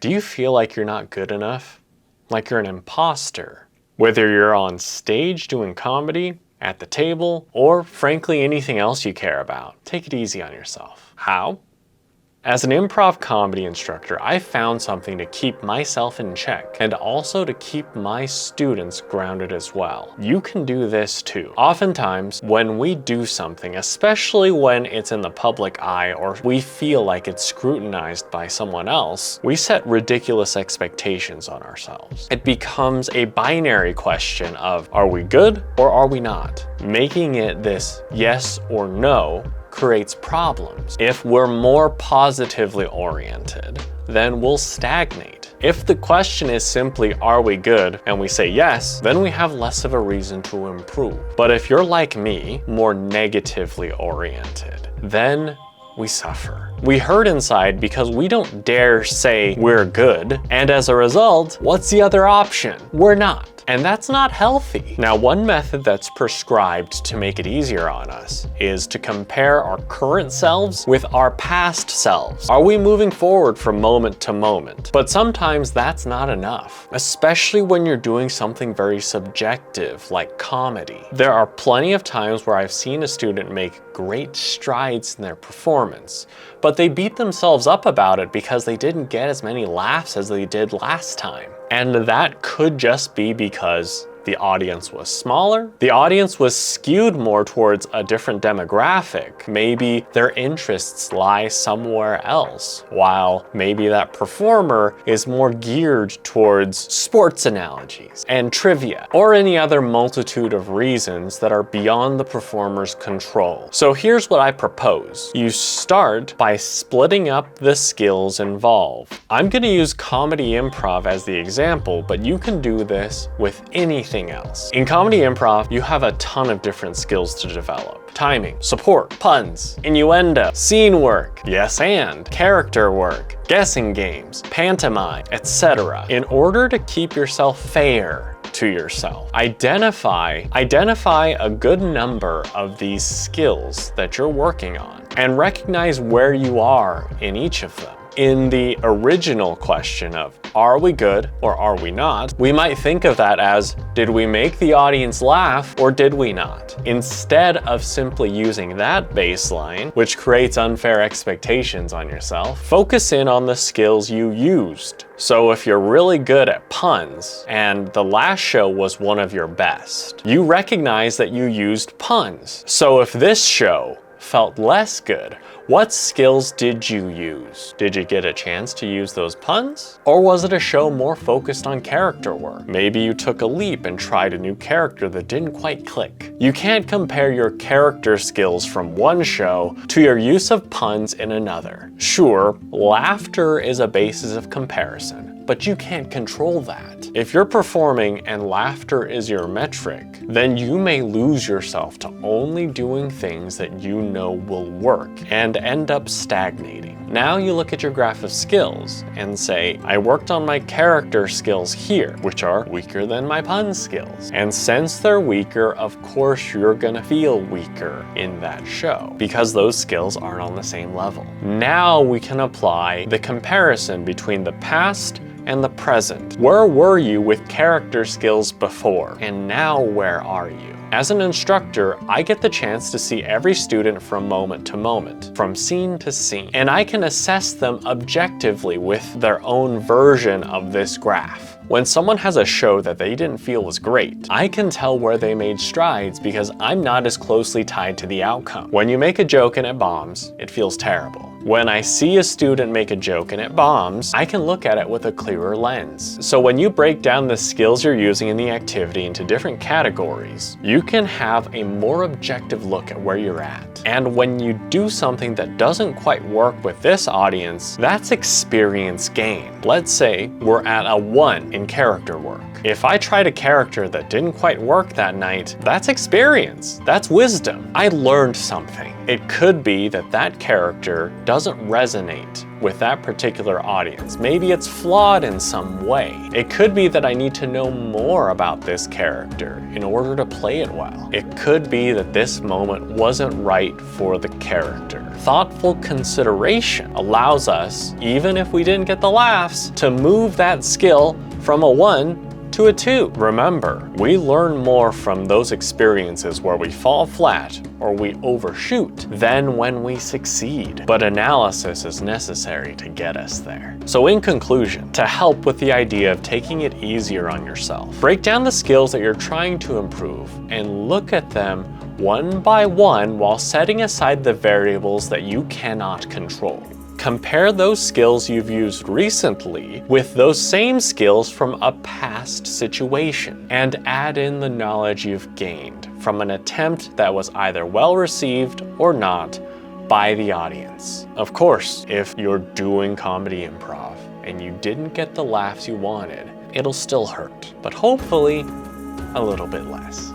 Do you feel like you're not good enough? Like you're an imposter? Whether you're on stage doing comedy, at the table, or frankly anything else you care about, take it easy on yourself. How? As an improv comedy instructor, I found something to keep myself in check and also to keep my students grounded as well. You can do this too. Oftentimes, when we do something, especially when it's in the public eye or we feel like it's scrutinized by someone else, we set ridiculous expectations on ourselves. It becomes a binary question of, are we good or are we not? Making it this yes or no creates problems. If we're more positively oriented, then we'll stagnate. If the question is simply, are we good? And we say yes, then we have less of a reason to improve. But if you're like me, more negatively oriented, then we suffer. We hurt inside because we don't dare say we're good, and as a result, what's the other option? We're not. And that's not healthy. Now, one method that's prescribed to make it easier on us is to compare our current selves with our past selves. Are we moving forward from moment to moment? But sometimes that's not enough, especially when you're doing something very subjective like comedy. There are plenty of times where I've seen a student make great strides in their performance, but they beat themselves up about it because they didn't get as many laughs as they did last time. And that could just be because the audience was smaller. The audience was skewed more towards a different demographic. Maybe their interests lie somewhere else, while maybe that performer is more geared towards sports analogies and trivia, or any other multitude of reasons that are beyond the performer's control. So here's what I propose. You start by splitting up the skills involved. I'm going to use comedy improv as the example, but you can do this with anything else. In comedy improv, you have a ton of different skills to develop. Timing, support, puns, innuendo, scene work, yes and, character work, guessing games, pantomime, etc. In order to keep yourself fair to yourself, identify a good number of these skills that you're working on and recognize where you are in each of them. In the original question of, are we good or are we not? We might think of that as, did we make the audience laugh or did we not? Instead of simply using that baseline, which creates unfair expectations on yourself, focus in on the skills you used. So if you're really good at puns, and the last show was one of your best, you recognize that you used puns. So if this show felt less good, what skills did you use? Did you get a chance to use those puns? Or was it a show more focused on character work? Maybe you took a leap and tried a new character that didn't quite click. You can't compare your character skills from one show to your use of puns in another. Sure, laughter is a basis of comparison, but you can't control that. If you're performing and laughter is your metric, then you may lose yourself to only doing things that you know will work and end up stagnating. Now you look at your graph of skills and say, I worked on my character skills here, which are weaker than my pun skills. And since they're weaker, of course you're gonna feel weaker in that show because those skills aren't on the same level. Now we can apply the comparison between the past and the present. Where were you with character skills before? And now where are you? As an instructor, I get the chance to see every student from moment to moment, from scene to scene, and I can assess them objectively with their own version of this graph. When someone has a show that they didn't feel was great, I can tell where they made strides because I'm not as closely tied to the outcome. When you make a joke and it bombs, it feels terrible. When I see a student make a joke and it bombs, I can look at it with a clearer lens. So when you break down the skills you're using in the activity into different categories, you can have a more objective look at where you're at. And when you do something that doesn't quite work with this audience, that's experience gain. Let's say we're at a 1 in character work. If I tried a character that didn't quite work that night, that's experience, that's wisdom. I learned something. It could be that that character doesn't resonate with that particular audience. Maybe it's flawed in some way. It could be that I need to know more about this character in order to play it well. It could be that this moment wasn't right for the character. Thoughtful consideration allows us, even if we didn't get the laughs, to move that skill from a 1 to a 2. Remember, we learn more from those experiences where we fall flat or we overshoot than when we succeed. But analysis is necessary to get us there. So in conclusion, to help with the idea of taking it easier on yourself, break down the skills that you're trying to improve and look at them one by one while setting aside the variables that you cannot control. Compare those skills you've used recently with those same skills from a past situation and add in the knowledge you've gained from an attempt that was either well received or not by the audience. Of course, if you're doing comedy improv and you didn't get the laughs you wanted, it'll still hurt, but hopefully a little bit less.